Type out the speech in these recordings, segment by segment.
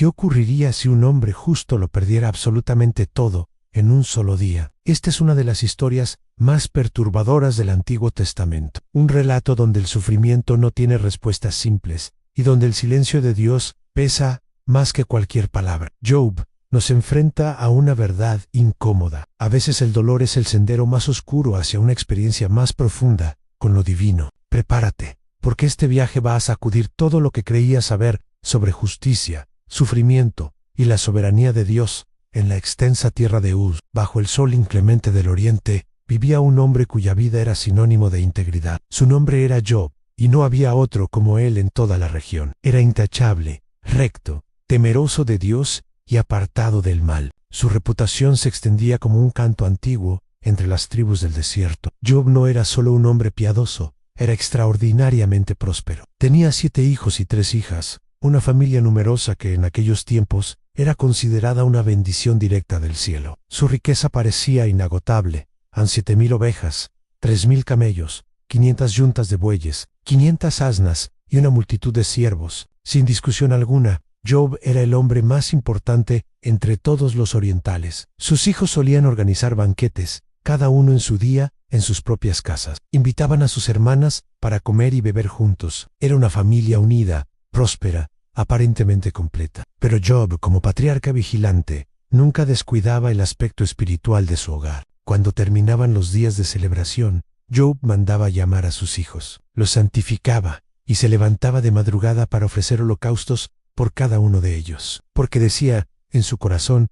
¿Qué ocurriría si un hombre justo lo perdiera absolutamente todo en un solo día? Esta es una de las historias más perturbadoras del Antiguo Testamento. Un relato donde el sufrimiento no tiene respuestas simples y donde el silencio de Dios pesa más que cualquier palabra. Job nos enfrenta a una verdad incómoda. A veces el dolor es el sendero más oscuro hacia una experiencia más profunda con lo divino. Prepárate, porque este viaje va a sacudir todo lo que creías saber sobre justicia, sufrimiento y la soberanía de Dios. En la extensa tierra de Uz, bajo el sol inclemente del oriente, vivía un hombre cuya vida era sinónimo de integridad. Su nombre era Job, y no había otro como él en toda la región. Era intachable, recto, temeroso de Dios y apartado del mal. Su reputación se extendía como un canto antiguo entre las tribus del desierto. Job no era solo un hombre piadoso, era extraordinariamente próspero. Tenía 7 hijos y 3 hijas, una familia numerosa que en aquellos tiempos era considerada una bendición directa del cielo. Su riqueza parecía inagotable. Han 7,000 ovejas, 3,000 camellos, 500 yuntas de bueyes, 500 asnas y una multitud de siervos. Sin discusión alguna, Job era el hombre más importante entre todos los orientales. Sus hijos solían organizar banquetes, cada uno en su día, en sus propias casas. Invitaban a sus hermanas para comer y beber juntos. Era una familia unida, próspera, aparentemente completa. Pero Job, como patriarca vigilante, nunca descuidaba el aspecto espiritual de su hogar. Cuando terminaban los días de celebración, Job mandaba llamar a sus hijos, los santificaba y se levantaba de madrugada para ofrecer holocaustos por cada uno de ellos, porque decía en su corazón: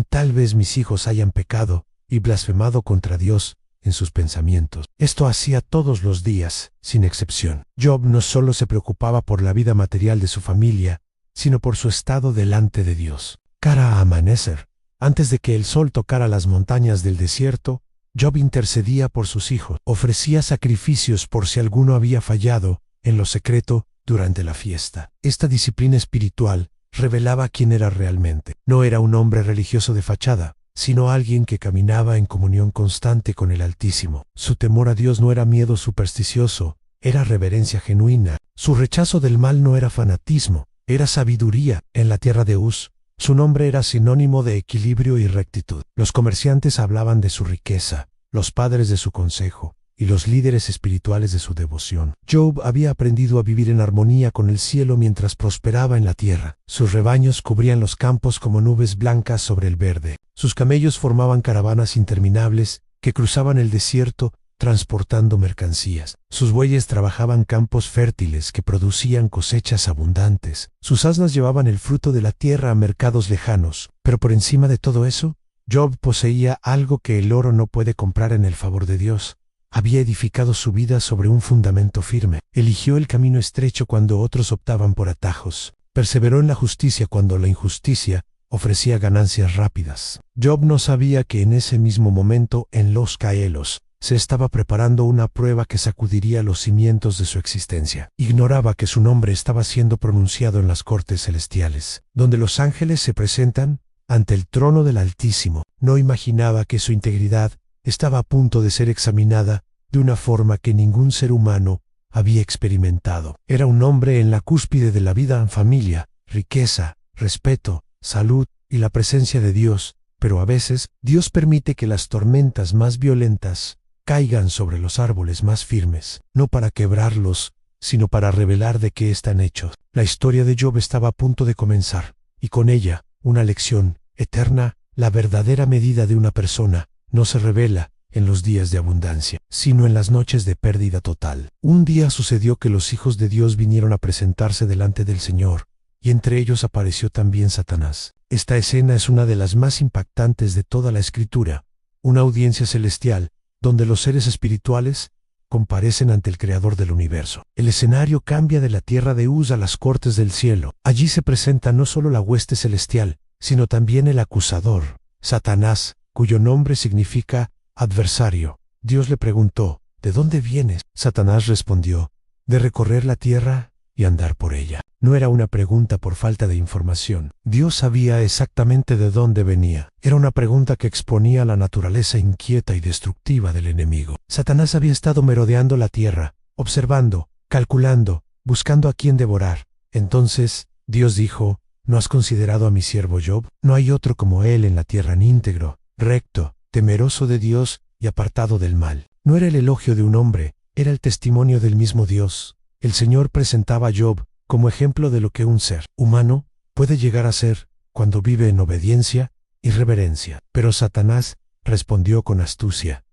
tal vez mis hijos hayan pecado y blasfemado contra Dios en sus pensamientos. Esto hacía todos los días, sin excepción. Job no solo se preocupaba por la vida material de su familia, sino por su estado delante de Dios. Cara a amanecer, antes de que el sol tocara las montañas del desierto, Job intercedía por sus hijos, ofrecía sacrificios por si alguno había fallado en lo secreto durante la fiesta. Esta disciplina espiritual revelaba quién era realmente. No era un hombre religioso de fachada, sino alguien que caminaba en comunión constante con el Altísimo. Su temor a Dios no era miedo supersticioso, era reverencia genuina. Su rechazo del mal no era fanatismo, era sabiduría. En la tierra de Uz, su nombre era sinónimo de equilibrio y rectitud. Los comerciantes hablaban de su riqueza, los padres de su consejo, y los líderes espirituales de su devoción. Job había aprendido a vivir en armonía con el cielo mientras prosperaba en la tierra. Sus rebaños cubrían los campos como nubes blancas sobre el verde. Sus camellos formaban caravanas interminables que cruzaban el desierto transportando mercancías. Sus bueyes trabajaban campos fértiles que producían cosechas abundantes. Sus asnas llevaban el fruto de la tierra a mercados lejanos. Pero por encima de todo eso, Job poseía algo que el oro no puede comprar en el favor de Dios. Había edificado su vida sobre un fundamento firme. Eligió el camino estrecho cuando otros optaban por atajos. Perseveró en la justicia cuando la injusticia ofrecía ganancias rápidas. Job no sabía que en ese mismo momento, en Los Caelos, se estaba preparando una prueba que sacudiría los cimientos de su existencia. Ignoraba que su nombre estaba siendo pronunciado en las cortes celestiales, donde los ángeles se presentan ante el trono del Altísimo. No imaginaba que su integridad estaba a punto de ser examinada de una forma que ningún ser humano había experimentado. Era un hombre en la cúspide de la vida en familia, riqueza, respeto, salud y la presencia de Dios, pero a veces Dios permite que las tormentas más violentas caigan sobre los árboles más firmes, no para quebrarlos, sino para revelar de qué están hechos. La historia de Job estaba a punto de comenzar, y con ella una lección eterna. La verdadera medida de una persona no se revela en los días de abundancia, sino en las noches de pérdida total. Un día sucedió que los hijos de Dios vinieron a presentarse delante del Señor, y entre ellos apareció también Satanás. Esta escena es una de las más impactantes de toda la Escritura, una audiencia celestial, donde los seres espirituales comparecen ante el Creador del universo. El escenario cambia de la tierra de Uz a las cortes del cielo. Allí se presenta no solo la hueste celestial, sino también el acusador, Satanás, cuyo nombre significa adversario. Dios le preguntó: ¿de dónde vienes? Satanás respondió: de recorrer la tierra y andar por ella. No era una pregunta por falta de información. Dios sabía exactamente de dónde venía. Era una pregunta que exponía la naturaleza inquieta y destructiva del enemigo. Satanás había estado merodeando la tierra, observando, calculando, buscando a quién devorar. Entonces, Dios dijo: ¿No has considerado a mi siervo Job? No hay otro como él en la tierra, íntegro, recto, temeroso de Dios y apartado del mal. No era el elogio de un hombre, era el testimonio del mismo Dios. El Señor presentaba a Job como ejemplo de lo que un ser humano puede llegar a ser cuando vive en obediencia y reverencia. Pero Satanás respondió con astucia.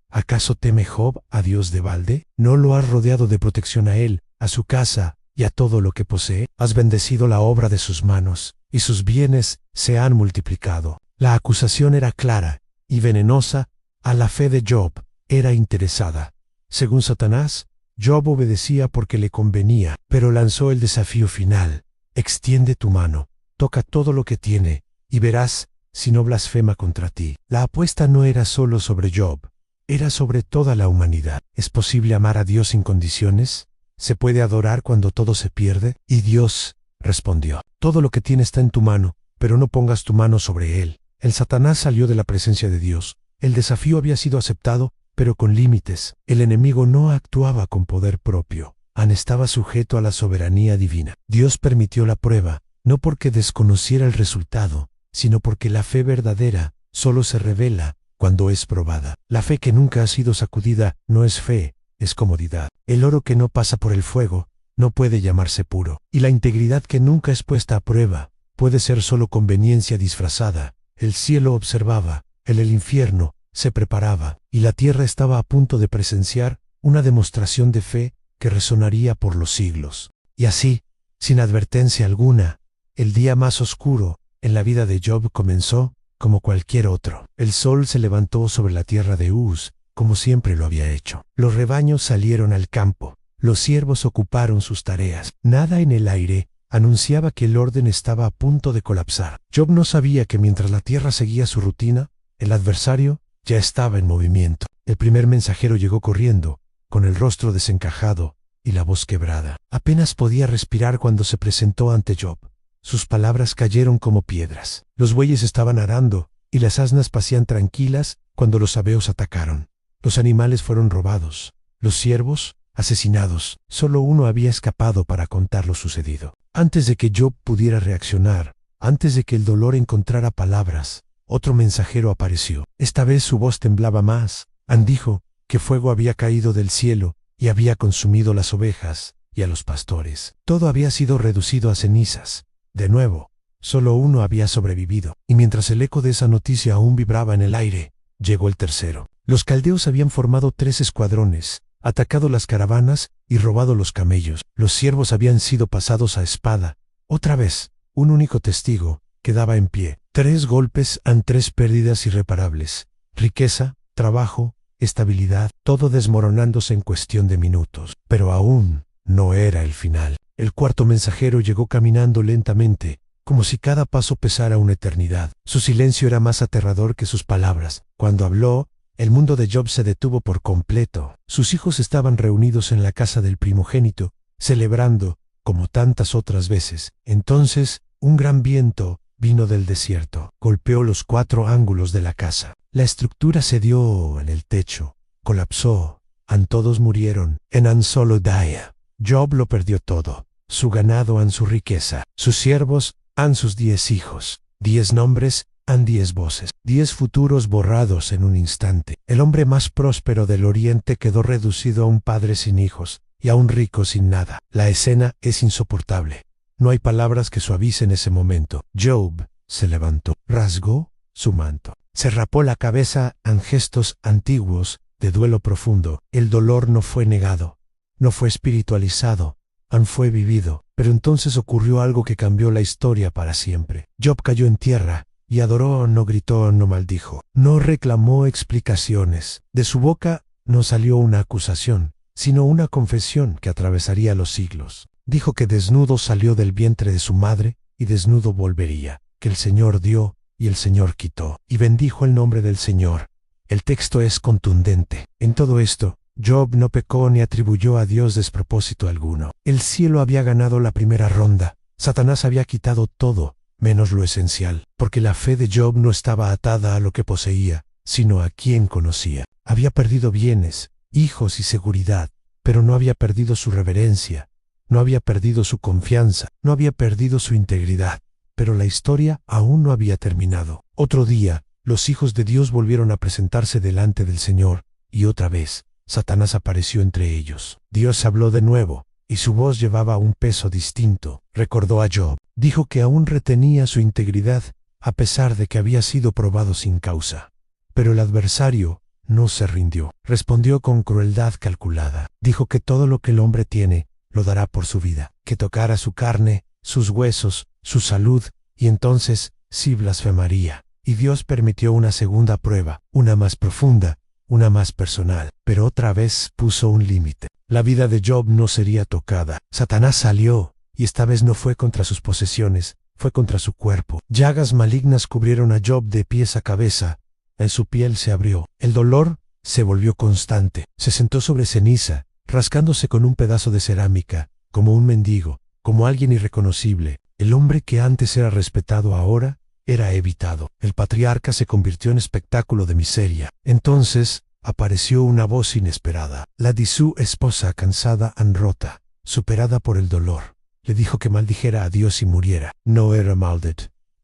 ¿Acaso teme Job a Dios de balde? ¿No lo has rodeado de protección a él, a su casa y a todo lo que posee? Has bendecido la obra de sus manos, y sus bienes se han multiplicado. La acusación era clara y venenosa, a la fe de Job era interesada. Según Satanás, Job obedecía porque le convenía, pero lanzó el desafío final. Extiende tu mano, toca todo lo que tiene, y verás si no blasfema contra ti. La apuesta no era solo sobre Job, era sobre toda la humanidad. ¿Es posible amar a Dios sin condiciones? ¿Se puede adorar cuando todo se pierde? Y Dios respondió, todo lo que tiene está en tu mano, pero no pongas tu mano sobre él. El Satanás salió de la presencia de Dios. El desafío había sido aceptado, pero con límites. El enemigo no actuaba con poder propio. Estaba sujeto a la soberanía divina. Dios permitió la prueba, no porque desconociera el resultado, sino porque la fe verdadera solo se revela cuando es probada. La fe que nunca ha sido sacudida no es fe, es comodidad. El oro que no pasa por el fuego no puede llamarse puro. Y la integridad que nunca es puesta a prueba puede ser solo conveniencia disfrazada. El cielo observaba, el infierno se preparaba, y la tierra estaba a punto de presenciar una demostración de fe que resonaría por los siglos. Y así, sin advertencia alguna, el día más oscuro en la vida de Job comenzó como cualquier otro. El sol se levantó sobre la tierra de Uz, como siempre lo había hecho. Los rebaños salieron al campo, los siervos ocuparon sus tareas. Nada en el aire anunciaba que el orden estaba a punto de colapsar. Job no sabía que mientras la tierra seguía su rutina, el adversario ya estaba en movimiento. El primer mensajero llegó corriendo, con el rostro desencajado y la voz quebrada. Apenas podía respirar cuando se presentó ante Job. Sus palabras cayeron como piedras. Los bueyes estaban arando, y las asnas pacían tranquilas cuando los sabeos atacaron. Los animales fueron robados, los siervos asesinados. Solo uno había escapado para contar lo sucedido. Antes de que Job pudiera reaccionar, antes de que el dolor encontrara palabras, otro mensajero apareció. Esta vez su voz temblaba más. Dijo que fuego había caído del cielo y había consumido las ovejas y a los pastores. Todo había sido reducido a cenizas. De nuevo, solo uno había sobrevivido. Y mientras el eco de esa noticia aún vibraba en el aire, llegó el tercero. Los caldeos habían formado 3 escuadrones, atacado las caravanas y robado los camellos. Los siervos habían sido pasados a espada. Otra vez, un único testigo quedaba en pie. 3 golpes han 3 pérdidas irreparables. Riqueza, trabajo, estabilidad, todo desmoronándose en cuestión de minutos. Pero aún no era el final. El cuarto mensajero llegó caminando lentamente, como si cada paso pesara una eternidad. Su silencio era más aterrador que sus palabras. Cuando habló, el mundo de Job se detuvo por completo. Sus hijos estaban reunidos en la casa del primogénito, celebrando, como tantas otras veces. Entonces, un gran viento vino del desierto, golpeó los 4 ángulos de la casa. La estructura cedió en el techo, colapsó. Todos murieron. Solo Daya. Job lo perdió todo. Su ganado, su riqueza. Sus siervos, sus 10 hijos. 10 nombres, 10 voces. 10 futuros borrados en un instante. El hombre más próspero del oriente quedó reducido a un padre sin hijos y a un rico sin nada. La escena es insoportable. No hay palabras que suavicen ese momento. Job se levantó, rasgó su manto, se rapó la cabeza en gestos antiguos de duelo profundo. El dolor no fue negado, no fue espiritualizado, fue vivido. Pero entonces ocurrió algo que cambió la historia para siempre. Job cayó en tierra y adoró, no gritó, no maldijo, no reclamó explicaciones. De su boca no salió una acusación, sino una confesión que atravesaría los siglos. Dijo que desnudo salió del vientre de su madre y desnudo volvería, que el Señor dio y el Señor quitó, y bendijo el nombre del Señor. El texto es contundente. En todo esto, Job no pecó ni atribuyó a Dios despropósito alguno. El cielo había ganado la primera ronda. Satanás había quitado todo, menos lo esencial, porque la fe de Job no estaba atada a lo que poseía, sino a quien conocía. Había perdido bienes, hijos y seguridad, pero no había perdido su reverencia, no había perdido su confianza, no había perdido su integridad. Pero la historia aún no había terminado. Otro día, los hijos de Dios volvieron a presentarse delante del Señor, y otra vez, Satanás apareció entre ellos. Dios habló de nuevo, y su voz llevaba un peso distinto. Recordó a Job. Dijo que aún retenía su integridad, a pesar de que había sido probado sin causa. Pero el adversario no se rindió. Respondió con crueldad calculada. Dijo que todo lo que el hombre tiene, lo dará por su vida, que tocara su carne, sus huesos, su salud, y entonces sí blasfemaría. Y Dios permitió una segunda prueba, una más profunda, una más personal, pero otra vez puso un límite. La vida de Job no sería tocada. Satanás salió, y esta vez no fue contra sus posesiones, fue contra su cuerpo. Llagas malignas cubrieron a Job de pies a cabeza. En su piel se abrió. El dolor se volvió constante. Se sentó sobre ceniza, rascándose con un pedazo de cerámica, como un mendigo, como alguien irreconocible. El hombre que antes era respetado ahora era evitado. El patriarca se convirtió en espectáculo de miseria. Entonces apareció una voz inesperada. La de su esposa, cansada y rota, superada por el dolor, le dijo que maldijera a Dios y muriera. No era maldad,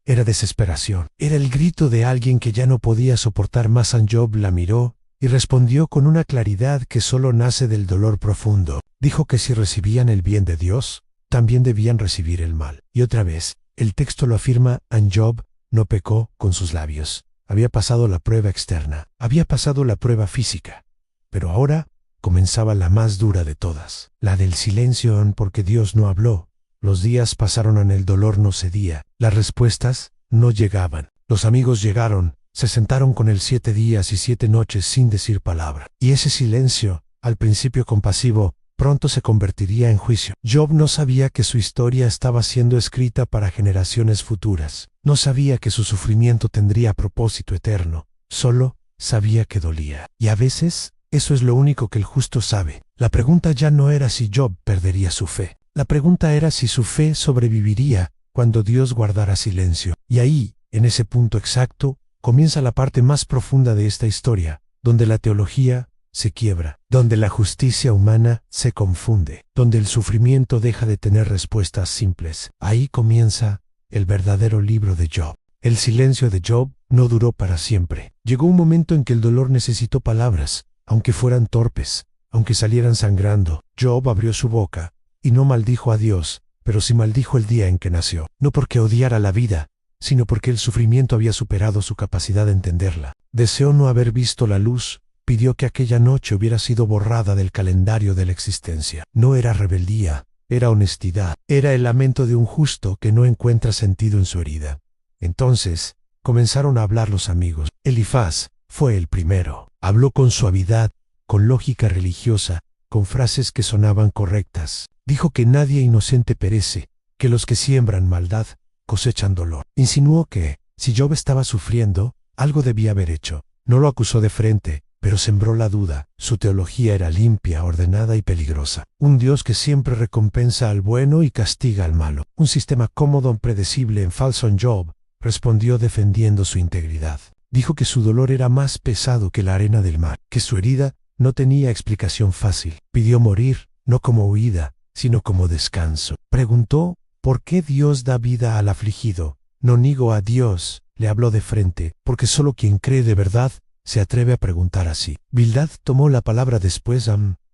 era desesperación. Era el grito de alguien que ya no podía soportar más. Job la miró y respondió con una claridad que solo nace del dolor profundo. Dijo que si recibían el bien de Dios, también debían recibir el mal. Y otra vez, el texto lo afirma, Job no pecó con sus labios. Había pasado la prueba externa, había pasado la prueba física, pero ahora comenzaba la más dura de todas, la del silencio, porque Dios no habló. Los días pasaron y el dolor no cedía, las respuestas no llegaban. Los amigos llegaron, se sentaron con él 7 días y 7 noches sin decir palabra. Y ese silencio, al principio compasivo, pronto se convertiría en juicio. Job no sabía que su historia estaba siendo escrita para generaciones futuras. No sabía que su sufrimiento tendría propósito eterno. Solo sabía que dolía. Y a veces, eso es lo único que el justo sabe. La pregunta ya no era si Job perdería su fe. La pregunta era si su fe sobreviviría cuando Dios guardara silencio. Y ahí, en ese punto exacto, comienza la parte más profunda de esta historia, donde la teología se quiebra, donde la justicia humana se confunde, donde el sufrimiento deja de tener respuestas simples. Ahí comienza el verdadero libro de Job. El silencio de Job no duró para siempre. Llegó un momento en que el dolor necesitó palabras, aunque fueran torpes, aunque salieran sangrando. Job abrió su boca y no maldijo a Dios, pero sí maldijo el día en que nació. No porque odiara la vida, sino porque el sufrimiento había superado su capacidad de entenderla. Deseó no haber visto la luz. Pidió que aquella noche hubiera sido borrada del calendario de la existencia. No era rebeldía, era honestidad. Era el lamento de un justo que no encuentra sentido en su herida. Entonces, comenzaron a hablar los amigos. Elifaz fue el primero. Habló con suavidad, con lógica religiosa, con frases que sonaban correctas. Dijo que nadie inocente perece, que los que siembran maldad cosechan dolor. Insinuó que, si Job estaba sufriendo, algo debía haber hecho. No lo acusó de frente, pero sembró la duda. Su teología era limpia, ordenada y peligrosa. Un Dios que siempre recompensa al bueno y castiga al malo. Un sistema cómodo, predecible, en falso. Job respondió defendiendo su integridad. Dijo que su dolor era más pesado que la arena del mar, que su herida no tenía explicación fácil. Pidió morir, no como huida, sino como descanso. Preguntó, ¿por qué Dios da vida al afligido? No niego a Dios, le habló de frente, porque solo quien cree de verdad se atreve a preguntar así. Bildad tomó la palabra después.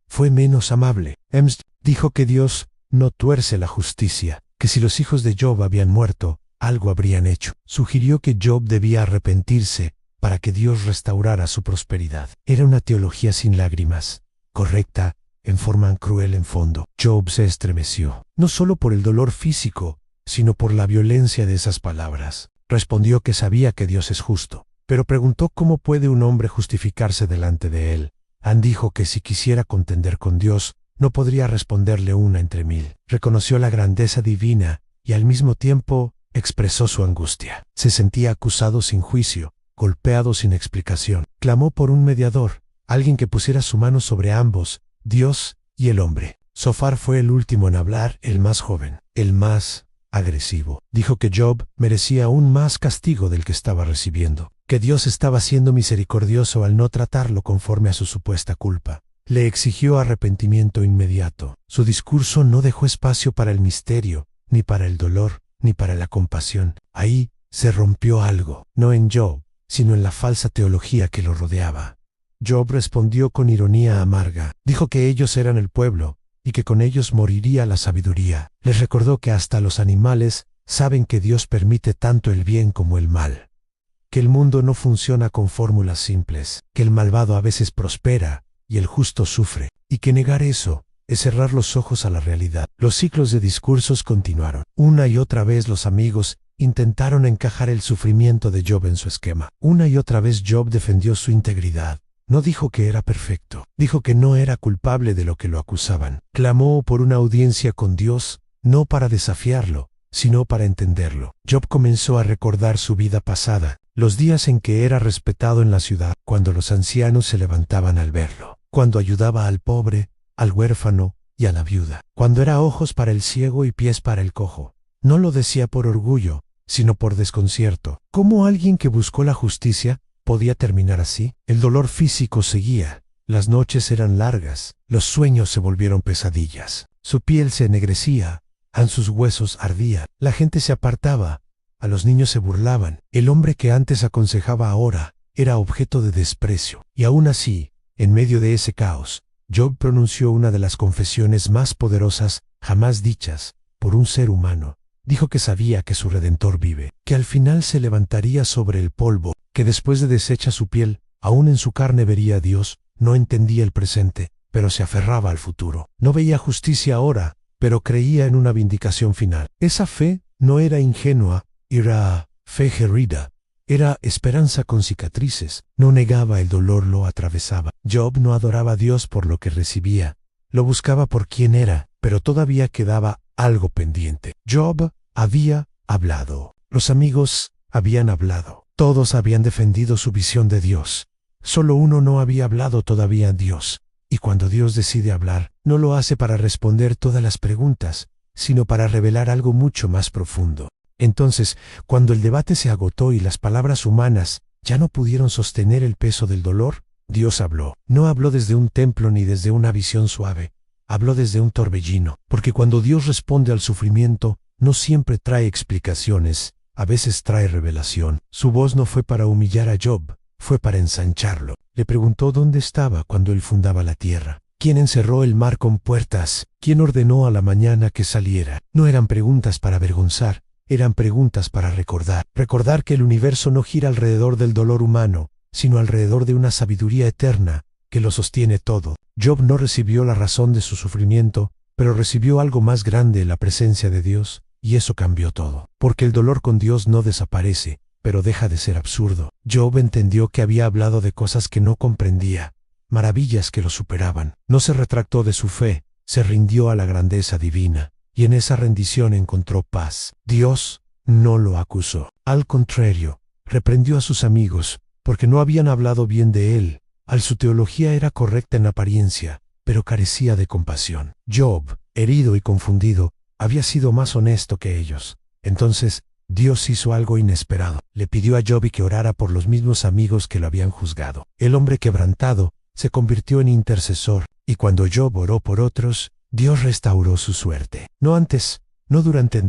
Fue menos amable. Dijo que Dios no tuerce la justicia, que si los hijos de Job habían muerto, algo habrían hecho. Sugirió que Job debía arrepentirse para que Dios restaurara su prosperidad. Era una teología sin lágrimas, correcta, en forma cruel en fondo. Job se estremeció, no solo por el dolor físico, sino por la violencia de esas palabras. Respondió que sabía que Dios es justo, pero preguntó cómo puede un hombre justificarse delante de él. Dijo que si quisiera contender con Dios, no podría responderle una entre 1000. Reconoció la grandeza divina y al mismo tiempo expresó su angustia. Se sentía acusado sin juicio, golpeado sin explicación. Clamó por un mediador, alguien que pusiera su mano sobre ambos, Dios y el hombre. Zofar fue el último en hablar, el más joven, el más agresivo. Dijo que Job merecía aún más castigo del que estaba recibiendo, que Dios estaba siendo misericordioso al no tratarlo conforme a su supuesta culpa. Le exigió arrepentimiento inmediato. Su discurso no dejó espacio para el misterio, ni para el dolor, ni para la compasión. Ahí se rompió algo, no en Job, sino en la falsa teología que lo rodeaba. Job respondió con ironía amarga. Dijo que ellos eran el pueblo y que con ellos moriría la sabiduría. Les recordó que hasta los animales saben que Dios permite tanto el bien como el mal, que el mundo no funciona con fórmulas simples, que el malvado a veces prospera y el justo sufre, y que negar eso es cerrar los ojos a la realidad. Los ciclos de discursos continuaron. Una y otra vez los amigos intentaron encajar el sufrimiento de Job en su esquema. Una y otra vez Job defendió su integridad. No dijo que era perfecto, dijo que no era culpable de lo que lo acusaban. Clamó por una audiencia con Dios, no para desafiarlo, sino para entenderlo. Job comenzó a recordar su vida pasada, los días en que era respetado en la ciudad, cuando los ancianos se levantaban al verlo, cuando ayudaba al pobre, al huérfano y a la viuda, cuando era ojos para el ciego y pies para el cojo. No lo decía por orgullo, sino por desconcierto. ¿Cómo alguien que buscó la justicia podía terminar así? El dolor físico seguía, las noches eran largas, los sueños se volvieron pesadillas, su piel se ennegrecía, sus huesos ardían, la gente se apartaba, a los niños se burlaban, el hombre que antes aconsejaba ahora era objeto de desprecio. Y aún así, en medio de ese caos, Job pronunció una de las confesiones más poderosas jamás dichas por un ser humano. Dijo que sabía que su Redentor vive, que al final se levantaría sobre el polvo, que después de deshecha su piel, aún en su carne vería a Dios. No entendía el presente, pero se aferraba al futuro. No veía justicia ahora, pero creía en una vindicación final. Esa fe no era ingenua, era fe gerida. Era esperanza con cicatrices. No negaba el dolor, lo atravesaba. Job no adoraba a Dios por lo que recibía. Lo buscaba por quien era, pero todavía quedaba algo pendiente. Job había hablado. Los amigos habían hablado. Todos habían defendido su visión de Dios. Solo uno no había hablado todavía a Dios. Y cuando Dios decide hablar, no lo hace para responder todas las preguntas, sino para revelar algo mucho más profundo. Entonces, cuando el debate se agotó y las palabras humanas ya no pudieron sostener el peso del dolor, Dios habló. No habló desde un templo ni desde una visión suave. Habló desde un torbellino, porque cuando Dios responde al sufrimiento, no siempre trae explicaciones, a veces trae revelación. Su voz no fue para humillar a Job, fue para ensancharlo. Le preguntó dónde estaba cuando él fundaba la tierra. ¿Quién encerró el mar con puertas? ¿Quién ordenó a la mañana que saliera? No eran preguntas para avergonzar, eran preguntas para recordar. Recordar que el universo no gira alrededor del dolor humano, sino alrededor de una sabiduría eterna que lo sostiene todo. Job no recibió la razón de su sufrimiento, pero recibió algo más grande, la presencia de Dios, y eso cambió todo. Porque el dolor con Dios no desaparece, pero deja de ser absurdo. Job entendió que había hablado de cosas que no comprendía, maravillas que lo superaban. No se retractó de su fe, se rindió a la grandeza divina, y en esa rendición encontró paz. Dios no lo acusó. Al contrario, reprendió a sus amigos, porque no habían hablado bien de él. Su teología era correcta en apariencia, pero carecía de compasión. Job, herido y confundido, había sido más honesto que ellos. Entonces, Dios hizo algo inesperado. Le pidió a Job que orara por los mismos amigos que lo habían juzgado. El hombre quebrantado se convirtió en intercesor, y cuando Job oró por otros, Dios restauró su suerte. No antes, no durante,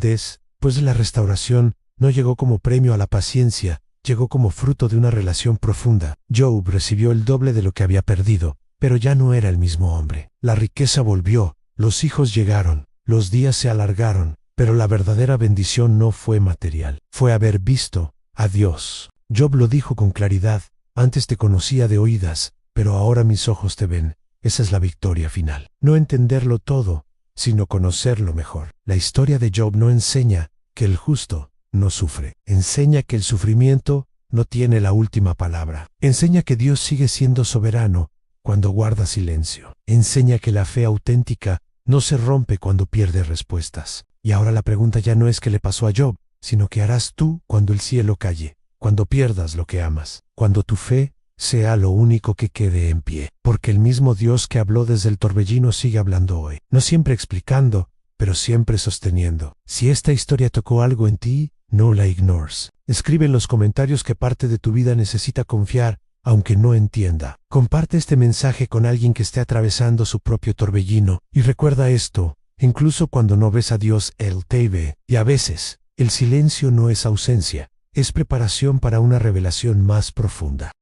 pues la restauración no llegó como premio a la paciencia, llegó como fruto de una relación profunda. Job recibió el doble de lo que había perdido, pero ya no era el mismo hombre. La riqueza volvió, los hijos llegaron, los días se alargaron, pero la verdadera bendición no fue material, fue haber visto a Dios. Job lo dijo con claridad: antes te conocía de oídas, pero ahora mis ojos te ven. Esa es la victoria final. No entenderlo todo, sino conocerlo mejor. La historia de Job no enseña que el justo no sufre. Enseña que el sufrimiento no tiene la última palabra. Enseña que Dios sigue siendo soberano cuando guarda silencio. Enseña que la fe auténtica no se rompe cuando pierde respuestas. Y ahora la pregunta ya no es qué le pasó a Job, sino qué harás tú cuando el cielo calle, cuando pierdas lo que amas, cuando tu fe sea lo único que quede en pie. Porque el mismo Dios que habló desde el torbellino sigue hablando hoy. No siempre explicando, pero siempre sosteniendo. Si esta historia tocó algo en ti, no la ignores. Escribe en los comentarios qué parte de tu vida necesita confiar, aunque no entienda. Comparte este mensaje con alguien que esté atravesando su propio torbellino. Y recuerda esto: incluso cuando no ves a Dios, Él te ve. Y a veces, El silencio no es ausencia, es preparación para una revelación más profunda.